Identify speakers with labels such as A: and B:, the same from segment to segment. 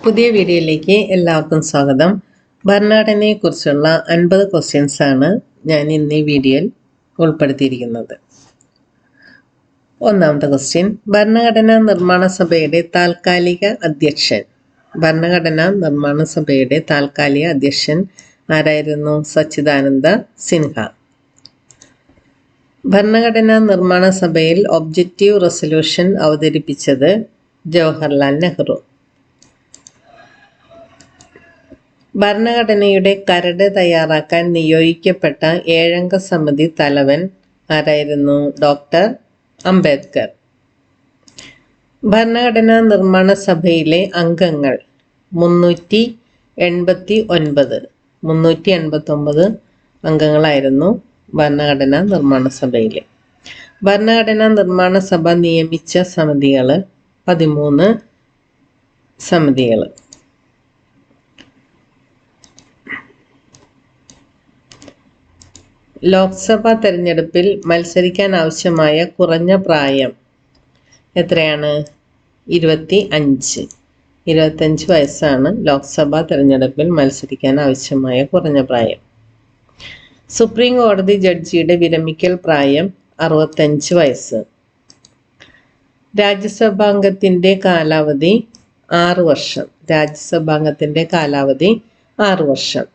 A: പുതിയ വീഡിയോയിലേക്ക് എല്ലാവർക്കും സ്വാഗതം. ഭരണഘടനയെക്കുറിച്ചുള്ള 50 ക്വസ്റ്റ്യൻസ് ആണ് ഞാൻ ഇന്ന് ഈ വീഡിയോയിൽ ഉൾപ്പെടുത്തിയിരിക്കുന്നത്. ഒന്നാമത്തെ ക്വസ്റ്റ്യൻ, ഭരണഘടനാ നിർമ്മാണ സഭയുടെ താൽക്കാലിക അധ്യക്ഷൻ. ഭരണഘടനാ നിർമ്മാണ സഭയുടെ താൽക്കാലിക അധ്യക്ഷൻ ആരായിരുന്നു? സച്ചിദാനന്ദ സിൻഹ. ഭരണഘടനാ നിർമ്മാണ സഭയിൽ ഒബ്ജക്റ്റീവ് റെസൊല്യൂഷൻ അവതരിപ്പിച്ചത് ജവഹർലാൽ നെഹ്റു. ഭരണഘടനയുടെ കരട് തയ്യാറാക്കാൻ നിയോഗിക്കപ്പെട്ട 7-അംഗ സമിതി തലവൻ ആരായിരുന്നു? ഡോക്ടർ അംബേദ്കർ. ഭരണഘടനാ നിർമ്മാണ സഭയിലെ അംഗങ്ങൾ 389 അംഗങ്ങളായിരുന്നു ഭരണഘടനാ നിർമ്മാണ സഭയിലെ. ഭരണഘടനാ നിർമ്മാണ സഭ നിയമിച്ച സമിതികൾ 13 സമിതികൾ. ലോക്സഭാ തെരഞ്ഞെടുപ്പിൽ മത്സരിക്കാൻ ആവശ്യമായ കുറഞ്ഞ പ്രായം എത്രയാണ്? 25 വയസ്സാണ് ലോക്സഭാ തെരഞ്ഞെടുപ്പിൽ മത്സരിക്കാൻ ആവശ്യമായ കുറഞ്ഞ പ്രായം. സുപ്രീം കോടതി ജഡ്ജിയുടെ വിരമിക്കൽ പ്രായം 65 വയസ്സ്. രാജ്യസഭാംഗത്തിൻ്റെ കാലാവധി 6 വർഷം. രാജ്യസഭാംഗത്തിൻ്റെ കാലാവധി 6 വർഷം.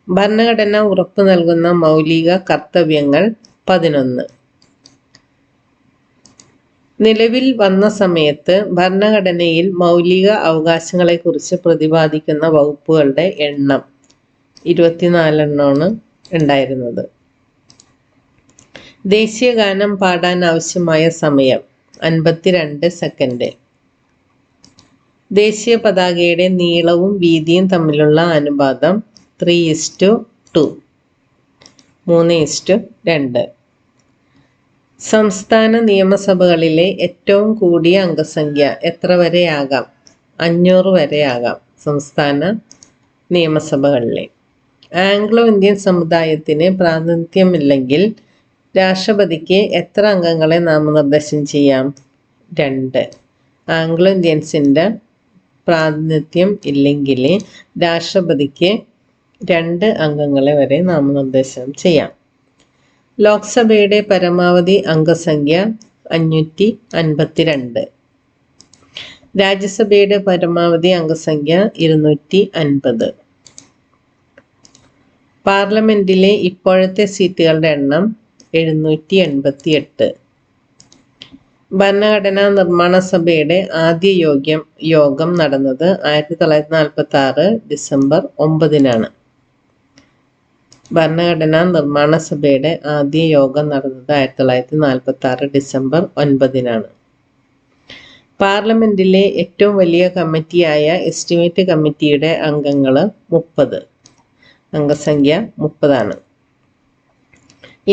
A: ഭരണഘടന ഉറപ്പു നൽകുന്ന മൗലിക കർത്തവ്യങ്ങൾ 11. നിലവിൽ വന്ന സമയത്ത് ഭരണഘടനയിൽ മൗലിക അവകാശങ്ങളെക്കുറിച്ച് പ്രതിപാദിക്കുന്ന വകുപ്പുകളുടെ എണ്ണം 24 എണ്ണമാണ് ഉണ്ടായിരുന്നത്. ദേശീയ ഗാനം പാടാൻ ആവശ്യമായ സമയം 52 സെക്കൻഡ്. ദേശീയ പതാകയുടെ നീളവും വീതിയും തമ്മിലുള്ള അനുപാതം 3:2. 3:2. സംസ്ഥാന നിയമസഭകളിലെ ഏറ്റവും കൂടിയ അംഗസംഖ്യ എത്ര വരെയാകാം? 500 വരെയാകാം സംസ്ഥാന നിയമസഭകളിലെ. ആംഗ്ലോ ഇന്ത്യൻ സമുദായത്തിന് പ്രാതിനിധ്യമില്ലെങ്കിൽ രാഷ്ട്രപതിക്ക് എത്ര അംഗങ്ങളെ നാമനിർദ്ദേശം ചെയ്യാം? 2. ആംഗ്ലോ ഇന്ത്യൻസിൻ്റെ പ്രാതിനിധ്യം ഇല്ലെങ്കിൽ രാഷ്ട്രപതിക്ക് 2 അംഗങ്ങളെ വരെ നാമനിർദ്ദേശം ചെയ്യാം. ലോക്സഭയുടെ പരമാവധി അംഗസംഖ്യ 552. രാജ്യസഭയുടെ പരമാവധി അംഗസംഖ്യ 250. പാർലമെന്റിലെ ഇപ്പോഴത്തെ സീറ്റുകളുടെ എണ്ണം 788. ഭരണഘടനാ നിർമ്മാണ സഭയുടെ ആദ്യ യോഗം നടന്നത് 1946 ഡിസംബർ 9. ഭരണഘടനാ നിർമ്മാണ സഭയുടെ ആദ്യ യോഗം നടന്നത് 1946 ഡിസംബർ 9. പാർലമെന്റിലെ ഏറ്റവും വലിയ കമ്മിറ്റിയായ എസ്റ്റിമേറ്റ് കമ്മിറ്റിയുടെ അംഗങ്ങൾ 30. അംഗസംഖ്യ 30.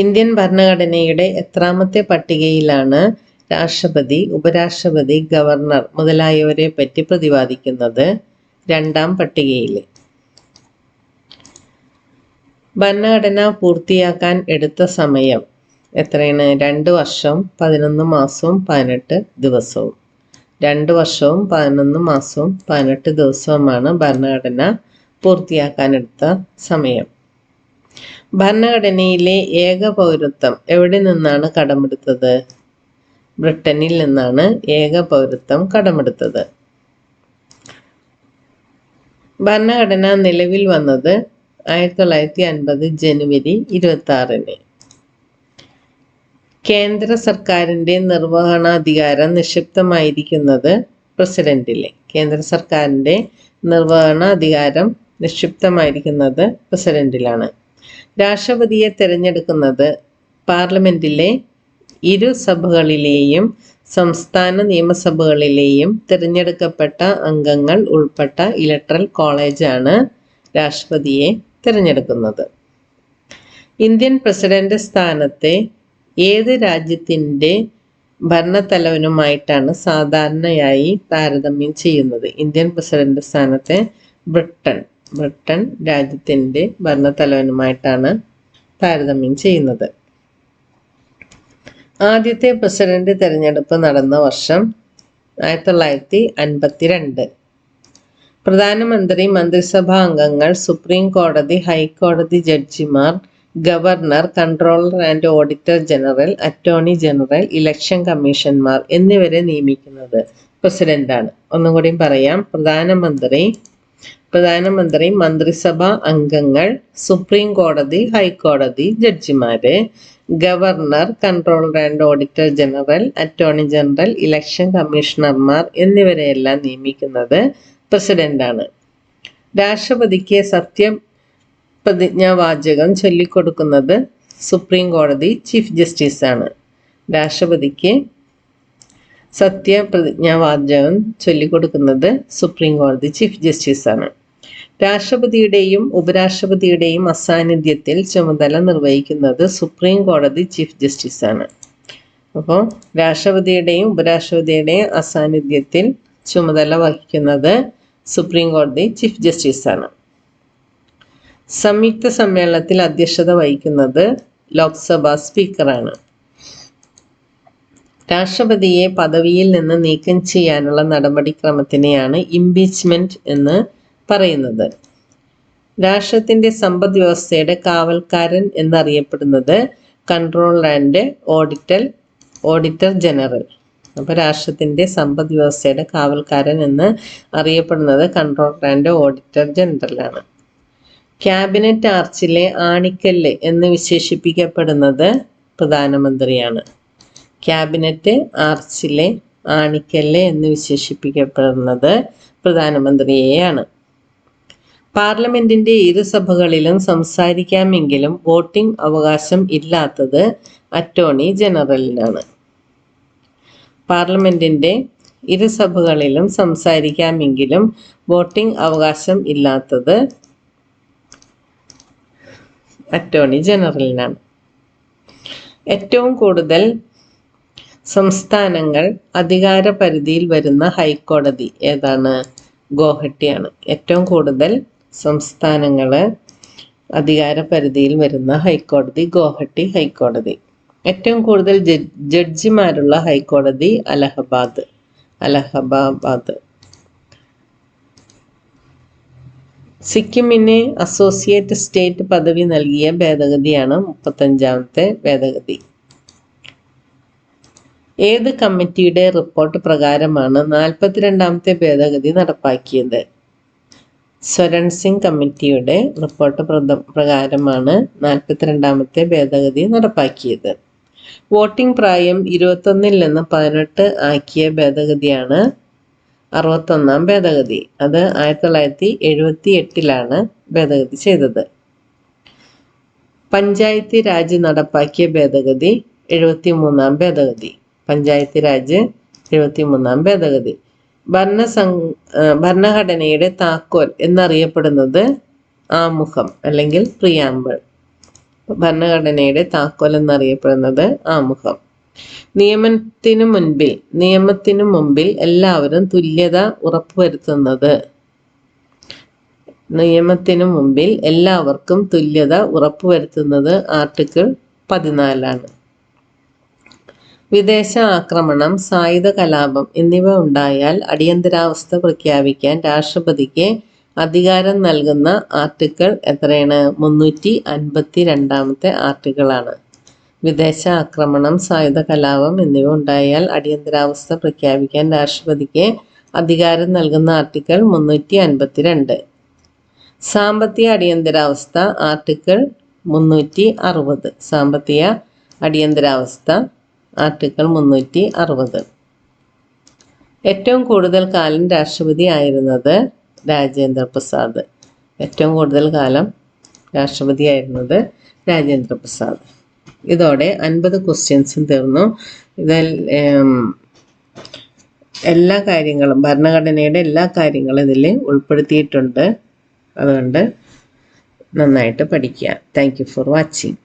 A: ഇന്ത്യൻ ഭരണഘടനയുടെ എത്രാമത്തെ പട്ടികയിലാണ് രാഷ്ട്രപതി, ഉപരാഷ്ട്രപതി, ഗവർണർ മുതലായവരെ പറ്റി പ്രതിപാദിക്കുന്നത്? 2-ാം പട്ടികയിൽ. ഭരണഘടന പൂർത്തിയാക്കാൻ എടുത്ത സമയം എത്രയാണ്? 2 വർഷവും 11 മാസവും 18 ദിവസവും. 2 വർഷവും 11 മാസവും 18 ദിവസവുമാണ് ഭരണഘടന പൂർത്തിയാക്കാൻ എടുത്ത സമയം. ഭരണഘടനയിലെ ഏക പൗരത്വം എവിടെ നിന്നാണ് കടമെടുത്തത്? ബ്രിട്ടനിൽ നിന്നാണ് ഏക പൗരത്വം കടമെടുത്തത്. ഭരണഘടന നിലവിൽ വന്നത് 1950 ജനുവരി 26. കേന്ദ്ര സർക്കാരിൻ്റെ നിർവഹണാധികാരം നിക്ഷിപ്തമായിരിക്കുന്നത് പ്രസിഡന്റിലെ. കേന്ദ്ര സർക്കാരിൻ്റെ നിർവഹണാധികാരം നിക്ഷിപ്തമായിരിക്കുന്നത് പ്രസിഡന്റിലാണ്. രാഷ്ട്രപതിയെ തിരഞ്ഞെടുക്കുന്നത് പാർലമെന്റിലെ 2 സഭകളിലെയും സംസ്ഥാന നിയമസഭകളിലെയും തിരഞ്ഞെടുക്കപ്പെട്ട അംഗങ്ങൾ ഉൾപ്പെട്ട ഇലക്ടറൽ കോളേജാണ് രാഷ്ട്രപതിയെ തിരഞ്ഞെടുക്കുന്നത്. ഇന്ത്യൻ പ്രസിഡന്റ് സ്ഥാനത്തെ ഏത് രാജ്യത്തിൻ്റെ ഭരണത്തലവനുമായിട്ടാണ് സാധാരണയായി താരതമ്യം ചെയ്യുന്നത്? ഇന്ത്യൻ പ്രസിഡന്റ് സ്ഥാനത്തെ ബ്രിട്ടൻ രാജ്യത്തിൻ്റെ ഭരണത്തലവനുമായിട്ടാണ് താരതമ്യം ചെയ്യുന്നത്. ആദ്യത്തെ പ്രസിഡന്റ് തെരഞ്ഞെടുപ്പ് നടന്ന വർഷം 1952. പ്രധാനമന്ത്രി, മന്ത്രിസഭാ അംഗങ്ങൾ, സുപ്രീം കോടതി, ഹൈക്കോടതി ജഡ്ജിമാർ, governor, controller and auditor general, attorney general, election കമ്മീഷണർമാർ എന്നിവരെ നിയമിക്കുന്നത് പ്രസിഡന്റാണ്. ഒന്നും കൂടിയും പറയാം. പ്രധാനമന്ത്രി, മന്ത്രിസഭാ അംഗങ്ങൾ, സുപ്രീം കോടതി, ഹൈക്കോടതി ജഡ്ജിമാര്, governor, controller and auditor general, attorney general, election കമ്മീഷണർമാർ എന്നിവരെയെല്ലാം നിയമിക്കുന്നത് പ്രസിഡന്റാണ്. രാഷ്ട്രപതിക്ക് സത്യപ്രതിജ്ഞാവാചകം ചൊല്ലിക്കൊടുക്കുന്നത് സുപ്രീം കോടതി ചീഫ് ജസ്റ്റിസാണ്. രാഷ്ട്രപതിക്ക് സത്യപ്രതിജ്ഞാവാചകം ചൊല്ലിക്കൊടുക്കുന്നത് സുപ്രീം കോടതി ചീഫ് ജസ്റ്റിസാണ്. രാഷ്ട്രപതിയുടെയും ഉപരാഷ്ട്രപതിയുടെയും അസാന്നിധ്യത്തിൽ ചുമതല നിർവഹിക്കുന്നത് സുപ്രീം കോടതി ചീഫ് ജസ്റ്റിസാണ്. അപ്പോൾ രാഷ്ട്രപതിയുടെയും ഉപരാഷ്ട്രപതിയുടെയും അസാന്നിധ്യത്തിൽ ചുമതല വഹിക്കുന്നത് സുപ്രീം കോടതി ചീഫ് ജസ്റ്റിസാണ്. സംയുക്ത സമ്മേളനത്തിൽ അധ്യക്ഷത വഹിക്കുന്നത് ലോക്സഭാ സ്പീക്കറാണ്. രാഷ്ട്രപതിയെ പദവിയിൽ നിന്ന് നീക്കം ചെയ്യാനുള്ള നടപടിക്രമത്തിനെയാണ് ഇംപീച്ച്മെന്റ് എന്ന് പറയുന്നത്. രാഷ്ട്രത്തിന്റെ സമ്പദ് വ്യവസ്ഥയുടെ കാവൽക്കാരൻ എന്നറിയപ്പെടുന്നത് കൺട്രോളർ ആൻഡ് ഓഡിറ്റർ ജനറൽ. അപ്പോൾ രാഷ്ട്രത്തിന്റെ സമ്പദ് വ്യവസ്ഥയുടെ കാവൽക്കാരൻ എന്ന് അറിയപ്പെടുന്നത് കൺട്രോളർ ആൻഡ് ഓഡിറ്റർ ജനറലാണ്. ക്യാബിനറ്റ് ആർച്ചിലെ ആണിക്കല്ല് എന്ന് വിശേഷിപ്പിക്കപ്പെടുന്നത് പ്രധാനമന്ത്രിയാണ്. ക്യാബിനറ്റ് ആർച്ചിലെ ആണിക്കല്ല് എന്ന് വിശേഷിപ്പിക്കപ്പെടുന്നത് പ്രധാനമന്ത്രിയെയാണ്. പാർലമെന്റിന്റെ ഇരുസഭകളിലും സംസാരിക്കാമെങ്കിലും വോട്ടിംഗ് അവകാശം ഇല്ലാത്തത് അറ്റോർണി ജനറലിനാണ്. പാർലമെന്റിന്റെ ഇരുസഭകളിലും സംസാരിക്കാമെങ്കിലും വോട്ടിംഗ് അവകാശം ഇല്ലാത്തത് അറ്റോർണി ജനറലിനാണ്. ഏറ്റവും കൂടുതൽ സംസ്ഥാനങ്ങൾ അധികാര പരിധിയിൽ വരുന്ന ഹൈക്കോടതി ഏതാണ്? ഗോഹട്ടിയാണ്. ഏറ്റവും കൂടുതൽ സംസ്ഥാനങ്ങൾ അധികാര പരിധിയിൽ വരുന്ന ഹൈക്കോടതി ഗോഹട്ടി ഹൈക്കോടതി. ഏറ്റവും കൂടുതൽ ജഡ്ജിമാരുള്ള ഹൈക്കോടതി അലഹബാദ്. സിക്കിമിന് അസോസിയേറ്റ് സ്റ്റേറ്റ് പദവി നൽകിയ ഭേദഗതിയാണ് 35ാമത്തെ ഭേദഗതി. ഏത് കമ്മിറ്റിയുടെ റിപ്പോർട്ട് പ്രകാരമാണ് 42ാമത്തെ ഭേദഗതി നടപ്പാക്കിയത്? സ്വരൺ സിംഗ് കമ്മിറ്റിയുടെ റിപ്പോർട്ട് പ്രകാരമാണ് 42ാമത്തെ ഭേദഗതി നടപ്പാക്കിയത്. വോട്ടിംഗ് പ്രായം 21 നിന്ന് 18 ആക്കിയ ഭേദഗതിയാണ് 61ാം ഭേദഗതി. അത് 1978 ഭേദഗതി ചെയ്തത്. പഞ്ചായത്തി രാജ് നടപ്പാക്കിയ ഭേദഗതി 73ാം ഭേദഗതി. പഞ്ചായത്തി രാജ് 73ാം ഭേദഗതി. ഭരണഘടനയുടെ താക്കോൽ എന്നറിയപ്പെടുന്നത് ആമുഖം അല്ലെങ്കിൽ പ്രിയാമ്പിൾ. ഭരണഘടനയുടെ താക്കോൽ എന്നറിയപ്പെടുന്നത് ആമുഖം. നിയമത്തിനു മുമ്പിൽ എല്ലാവരും തുല്യത ഉറപ്പുവരുത്തുന്നത്. നിയമത്തിനു മുമ്പിൽ എല്ലാവർക്കും തുല്യത ഉറപ്പുവരുത്തുന്നത് ആർട്ടിക്കിൾ 14. വിദേശ ആക്രമണം, സായുധ കലാപം എന്നിവ ഉണ്ടായാൽ അടിയന്തരാവസ്ഥ പ്രഖ്യാപിക്കാൻ രാഷ്ട്രപതിക്ക് അധികാരം നൽകുന്ന ആർട്ടിക്കിൾ എത്രയാണ്? 352ാമത്തെ ആർട്ടിക്കിളാണ്. വിദേശ ആക്രമണം, സായുധ കലാപം എന്നിവ ഉണ്ടായാൽ അടിയന്തരാവസ്ഥ പ്രഖ്യാപിക്കാൻ രാഷ്ട്രപതിക്ക് അധികാരം നൽകുന്ന ആർട്ടിക്കിൾ 352. സാമ്പത്തിക അടിയന്തരാവസ്ഥ ആർട്ടിക്കിൾ 360. സാമ്പത്തിക അടിയന്തരാവസ്ഥ ആർട്ടിക്കിൾ 360. ഏറ്റവും കൂടുതൽ കാലം രാഷ്ട്രപതി ആയിരുന്നത് രാജേന്ദ്ര പ്രസാദ്. ഏറ്റവും കൂടുതൽ കാലം രാഷ്ട്രപതി ആയിരുന്നത് രാജേന്ദ്ര പ്രസാദ്. ഇതോടെ 50 ക്വസ്റ്റ്യൻസും തീർന്നു. ഇതിൽ എല്ലാ കാര്യങ്ങളും ഭരണഘടനയുടെ എല്ലാ കാര്യങ്ങളും ഇതിൽ ഉൾപ്പെടുത്തിയിട്ടുണ്ട്. അതുകൊണ്ട് നന്നായിട്ട് പഠിക്കുക. Thank you for watching.